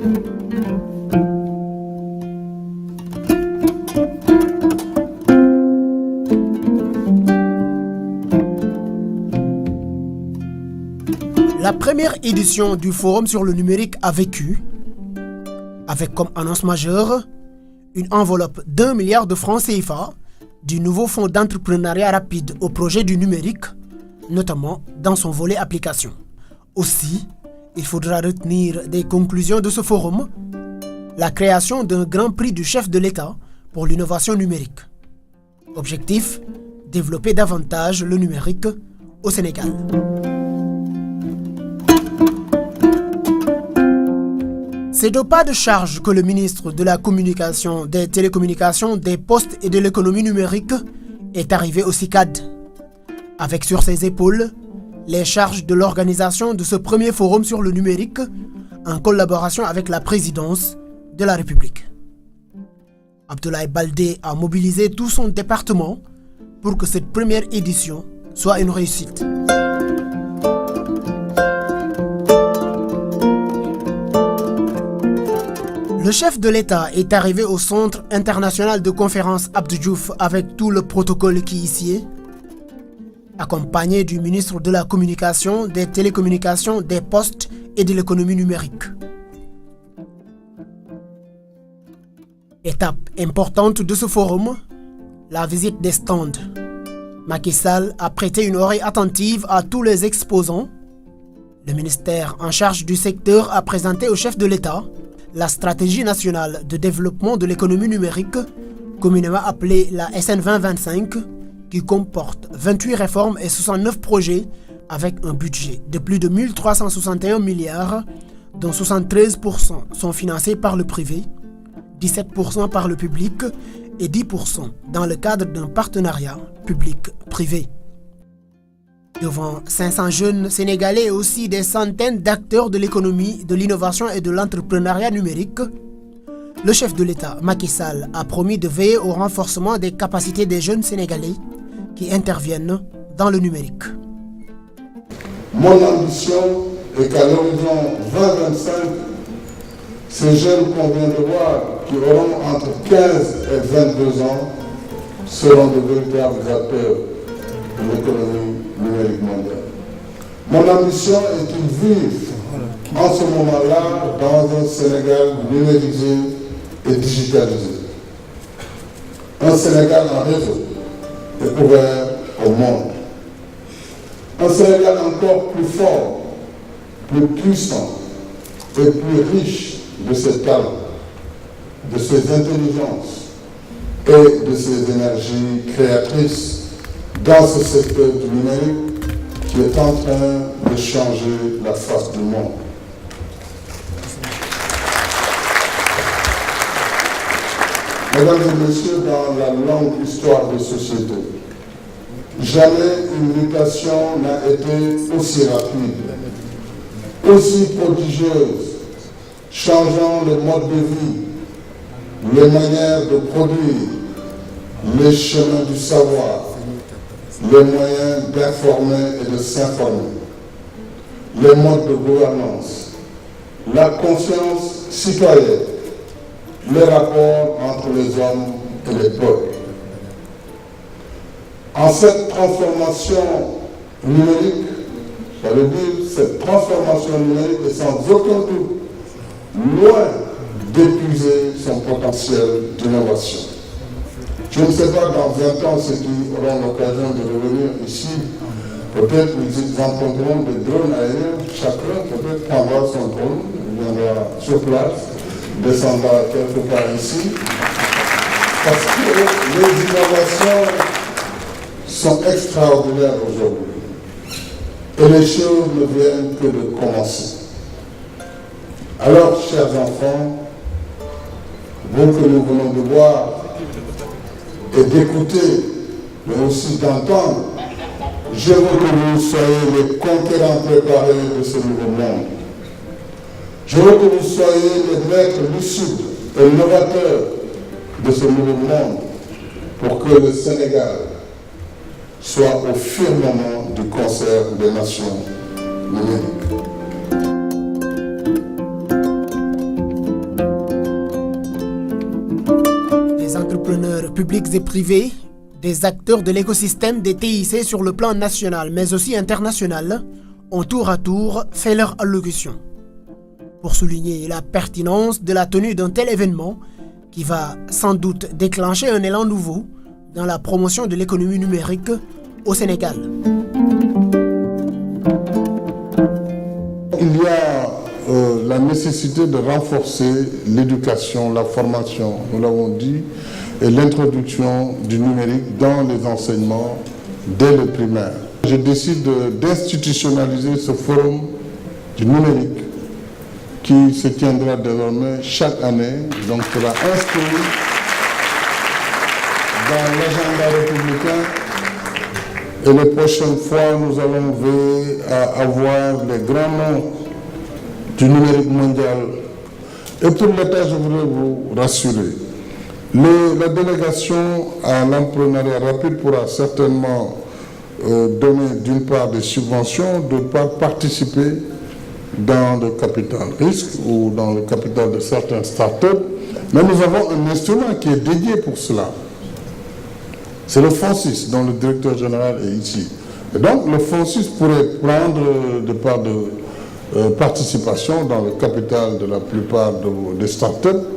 La première édition du Forum sur le numérique a vécu, avec comme annonce majeure, une enveloppe d'1 milliard de francs CFA du nouveau fonds d'entrepreneuriat rapide au projet du numérique, notamment dans son volet application. Aussi, il faudra retenir des conclusions de ce forum, la création d'un grand prix du chef de l'État pour l'innovation numérique. Objectif, développer davantage le numérique au Sénégal. C'est de pas de charge que le ministre de la Communication, des Télécommunications, des Postes et de l'économie numérique est arrivé au CICAD, avec sur ses épaules les charges de l'organisation de ce premier forum sur le numérique en collaboration avec la présidence de la République. Abdoulaye Baldé a mobilisé tout son département pour que cette première édition soit une réussite. Le chef de l'État est arrivé au Centre international de conférence Abdou Diouf avec tout le protocole qui y sied, accompagné du ministre de la Communication, des Télécommunications, des Postes et de l'économie numérique. Étape importante de ce forum, la visite des stands. Macky Sall a prêté une oreille attentive à tous les exposants. Le ministère en charge du secteur a présenté au chef de l'État la stratégie nationale de développement de l'économie numérique, communément appelée la SN 2025, qui comporte 28 réformes et 69 projets avec un budget de plus de 1361 milliards, dont 73% sont financés par le privé, 17% par le public et 10% dans le cadre d'un partenariat public-privé. Devant 500 jeunes Sénégalais et aussi des centaines d'acteurs de l'économie, de l'innovation et de l'entrepreneuriat numérique, le chef de l'État, Macky Sall, a promis de veiller au renforcement des capacités des jeunes Sénégalais qui interviennent dans le numérique. Mon ambition est qu'à l'horizon 2025, ces jeunes qu'on vient de voir, qui auront entre 15 et 22 ans, seront de véritables acteurs de l'économie numérique mondiale. Mon ambition est qu'ils vivent en ce moment-là dans un Sénégal numérisé et digitalisé. Un Sénégal en réseau et ouvert au monde. Un Sénégal encore plus fort, plus puissant et plus riche de ses talents, de ses intelligences et de ses énergies créatrices dans ce secteur du numérique qui est en train de changer la face du monde. Mesdames et messieurs, dans la longue histoire des sociétés, jamais une mutation n'a été aussi rapide, aussi prodigieuse, changeant les modes de vie, les manières de produire, les chemins du savoir, les moyens d'informer et de s'informer, les modes de gouvernance, la conscience citoyenne, les rapports entre les hommes et les peuples. En cette transformation numérique, ça veut dire cette transformation numérique est sans aucun doute loin d'épuiser son potentiel d'innovation. Je ne sais pas dans 20 ans ceux qui auront l'occasion de revenir ici, peut-être ils rencontreront des drones aériens, chacun peut-être prendra son drone, viendra sur place, descendra quelque part ici, parce que les innovations sont extraordinaires aujourd'hui. Et les choses ne viennent que de commencer. Alors, chers enfants, vous que nous venons de voir et d'écouter, mais aussi d'entendre, je veux que vous soyez les conquérants préparés de ce nouveau monde. Je veux que vous soyez les maîtres lucides et novateurs de ce nouveau monde pour que le Sénégal soit au firmament du concert des nations numériques. publics et privés, des acteurs de l'écosystème des TIC sur le plan national mais aussi international ont tour à tour fait leur allocution pour souligner la pertinence de la tenue d'un tel événement qui va sans doute déclencher un élan nouveau dans la promotion de l'économie numérique au Sénégal. Il y a la nécessité de renforcer l'éducation, la formation, nous l'avons dit, et l'introduction du numérique dans les enseignements dès le primaire. Je décide d'institutionnaliser ce forum du numérique qui se tiendra désormais chaque année, donc sera inscrit dans l'agenda républicain. Et les prochaines fois, nous allons veiller à avoir les grands noms du numérique mondial. Et pour l'État, je voudrais vous rassurer. La délégation à l'entrepreneuriat rapide pourra certainement donner d'une part des subventions, d'autre part participer dans le capital risque ou dans le capital de certaines startups. Mais nous avons un instrument qui est dédié pour cela. C'est le FONSIS, dont le directeur général est ici. Et donc, le FONSIS pourrait prendre de part de participation dans le capital de la plupart des startups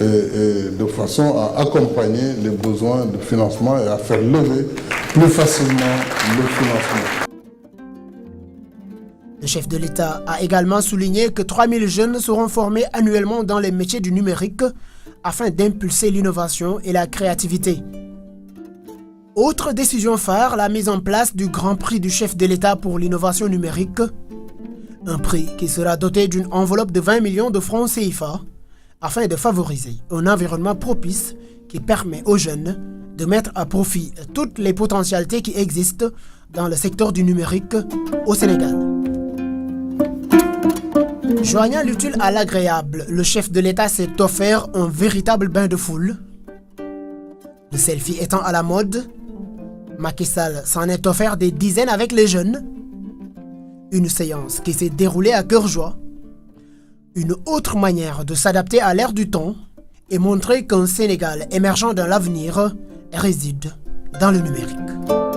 et de façon à accompagner les besoins de financement et à faire lever plus facilement le financement. Le chef de l'État a également souligné que 3000 jeunes seront formés annuellement dans les métiers du numérique afin d'impulser l'innovation et la créativité. Autre décision phare, la mise en place du Grand Prix du chef de l'État pour l'innovation numérique, un prix qui sera doté d'une enveloppe de 20 millions de francs CFA afin de favoriser un environnement propice qui permet aux jeunes de mettre à profit toutes les potentialités qui existent dans le secteur du numérique au Sénégal. Joignant l'utile à l'agréable, le chef de l'État s'est offert un véritable bain de foule. Le selfie étant à la mode, Macky Sall s'en est offert des dizaines avec les jeunes. Une séance qui s'est déroulée à cœur joie. Une autre manière de s'adapter à l'ère du temps et montrer qu'un Sénégal émergent dans l'avenir réside dans le numérique.